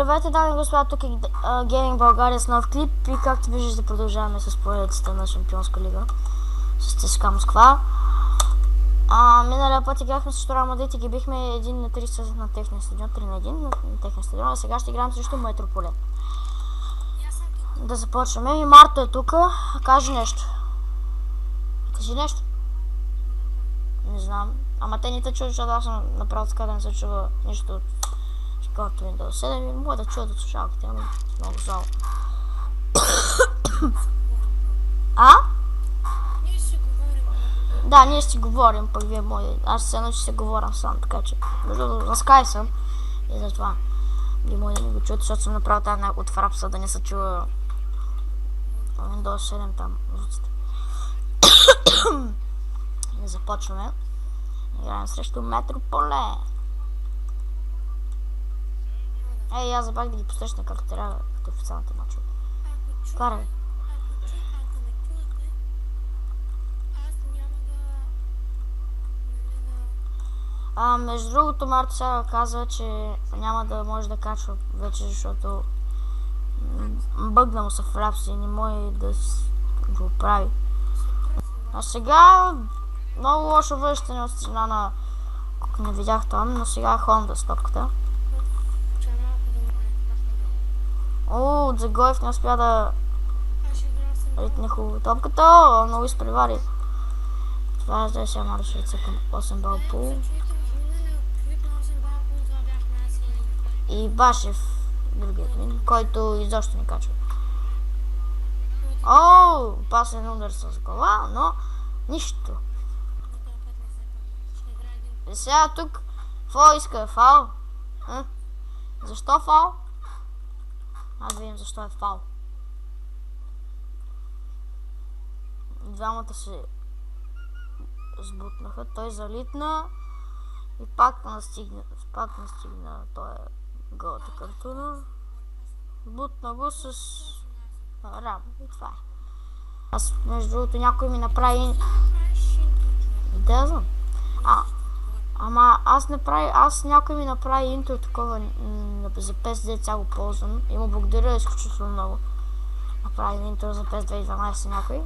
Здравейте, дами и господа, тук е Гейминг България с нов клип и както виждате продължаваме с поредицата на Шампионска лига с ЦСКА Москва. Миналия път играхме срещу Реал Мадрид и ги бихме 1-3 на техния стадион, 3-1 на техния стадион, а сега ще играем срещу Метрополе. Да започваме и Марто е тук, кажи нещо. Кажи нещо. Не знам, ама те не те чуят, защото аз съм направо така да не се чува нищо от каквото ми да седем и мога да чуят от слушалките, ама много зало. Ние си говорим. Да, ние си говорим, пък вие мои. Аз се едно, че се говорям сам, така че на Sky съм и затова вие мои да не го чуят, защото съм направил тази от фрапса да не се чува Windows 7 там звуците. Не започваме. Играем срещу Метрополе. Ей, аз забрах да ги посрещна както трябва, като официалните мачове. Карай. Ако ме чуете, аз няма да... Между другото, Марто сега казва, че няма да може да качва вече, защото бъгна му се в лапс и не може да го оправи. А сега много лошо връщане от страна на... Не видях там, но сега е Honda с топката. От Загоев не успя да ритне хубаво топката, много изпревари. Това е сега маршруца към 8 бал пул. И Башев, другият ми, който изобщо не качва. Пасен удар с глава, но нищо. И сега тук, какво иска? Фал? Защо фал? Аз да видим защо е фал. Двамата се сбутнаха, той залитна и пак настигна той голата картуна. Бутна го с рам и това е. Аз между другото някой ми направи... Да знам. Ама аз някой ми направи интро такова за PES 2 цяло ползвам и му благодаря изключително много. Направи интро за PES 2012 някой.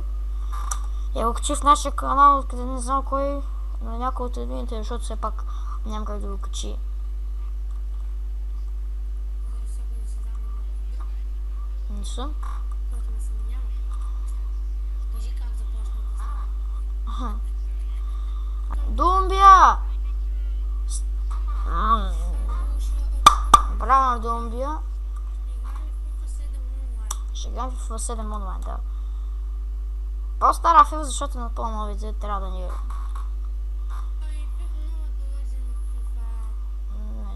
И го качи в нашия канал, къде не знам кой, на някой от едините, защото все пак няма как да го качи. Не съм. Думбия! Браво на Думбия. Ще играем в FIFA 7 онлайн, да. По-стара FIFA, защото на по-новите трябва да ни...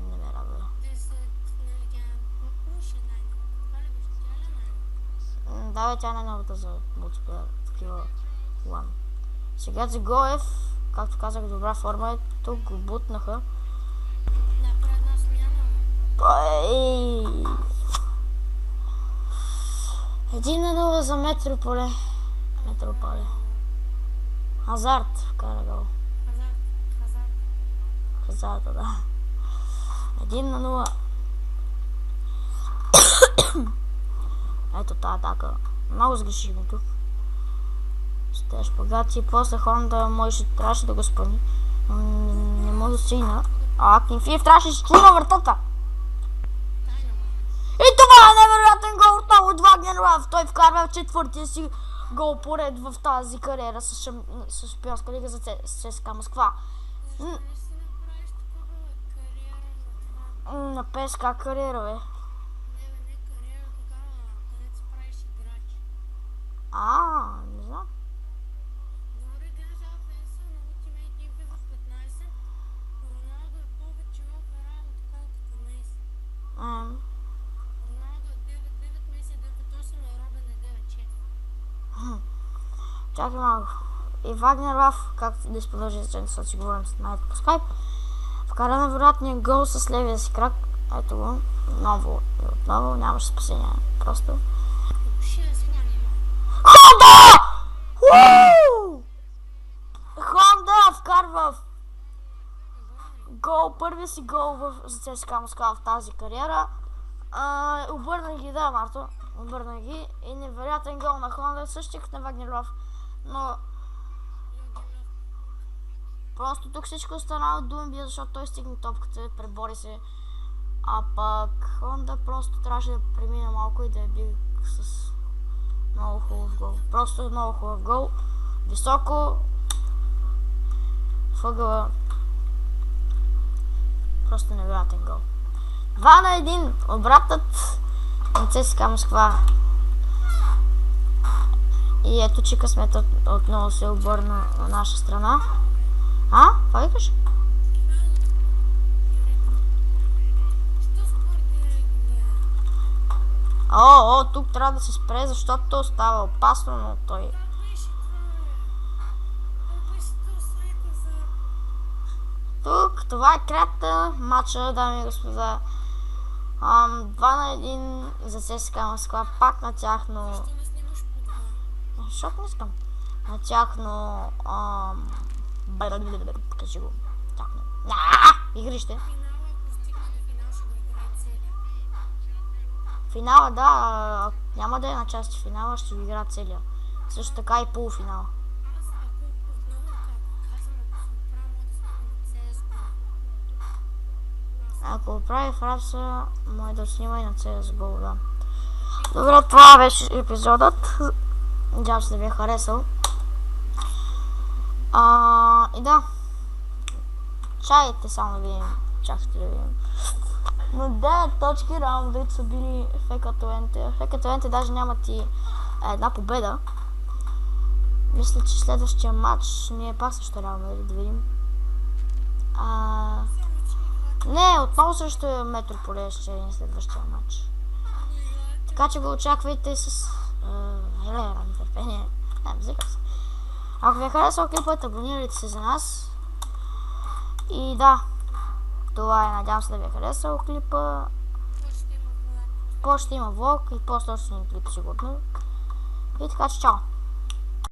Не ме радва. Да, бе, тя е най-новата за мултиплеер, такива лан. Сега Загоев, както казах, добра форма е, тук го бутнаха. Напредна смяна. 1-0 за Метрополе. Хазард вкара гол. Хазарда, да. 1-0. Ето тази атака. Много сгрешихме тук. Ще шпагати и после Honda трябваше да го спъни. Не мога да стигна. Акинфиев трябваше да стигна вратата. И това е невероятен гол отново от Вагнер Лав. Той вкарва в четвъртия си гол поред в тази кариера с Шампионска лига за ЦСКА Москва. На ПСК кариера, бе. Не кариера такава, където си правиш играч. Не знам. Добре, гледаш офенса на Ultimate Team FIFA 15. Роналдо е повече опера, отколкото Меси. Роналдо е 9 Меси е 9-8, а Робен е 9-4. Чакай малко. И Вагнер Лав, както да продължи да си говорим с майка по скайп, вкара невероятния гол с левия си крак. Ето го. Отново нямаше спасение. Просто. Honda! Honda вкарва гол, първия си гол за ЦСКА Москва в тази кариера. Обърнах ги, да, Марто. Обърнах ги и невероятен гол на Хонда, същия като на Вагнерлов. Но просто тук всичко останало Думби, защото той стигна топката, пребори се. А пък Хонда просто трябваше да премине малко и да я би с много хубав гол. Просто много хубав гол. Високо. Въгъла. Просто невероятен гол. 2-1. Обратът на ЦСКА Москва. И ето, че късметът отново се обърна на наша страна. Това викаш? Тук трябва да се спре, защото става опасно, но той... Тук, това е крата матча, дами и господа. 2-1 за ЦСКА Москва, пак на тяхно... Защото не искам. На тяхно... Кажи го. Тяхно... Игрище. Финала, да, няма да е на части финала, ще игра целия. Също така и полуфинала. Ако прави фраза, може да снима и на CSGO, да. Добре, това беше епизодът. Надявам се да ви е харесал. И да. Чайте само да видим. Чакайте да видим. На 9 точки реално дали са били ФК-Твенте. ФК-Твенте даже нямат и една победа. Мисля, че следващия матч ние пак също реално да видим. Не, отново също е Метрополе ще е следващия матч. Така че го очаквайте с нетърпение. Ако ви е харесал клипът, абонирайте се за нас. И да, това е, надявам се да ви е харесал клипа. После ще има влог и по-сложен клип сигурно. И така че чао!